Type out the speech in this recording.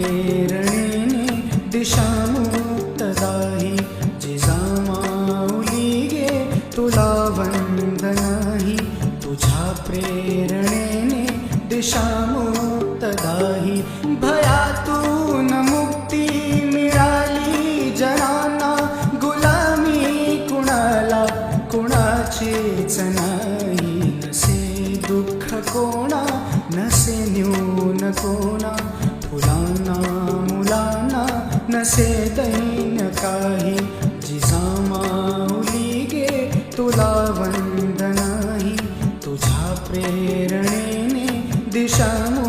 प्रेरणेने दिशामुक्तदायी जिजामाऊली गे तुला वंदनाही तुझ्या प्रेरणेने दिशामुक्तदायी भयातून मुक्ती मिळाली जनांना गुलामी कुणाला कुणाचीच नाही नसे दुःख कोणा नसे न्यून कोणा फुलांना मुलांना नसे दैन्य काही जिजामाऊली गे तुला वंदनाही तुझ्या प्रेरणेने दिशामुक्तदायी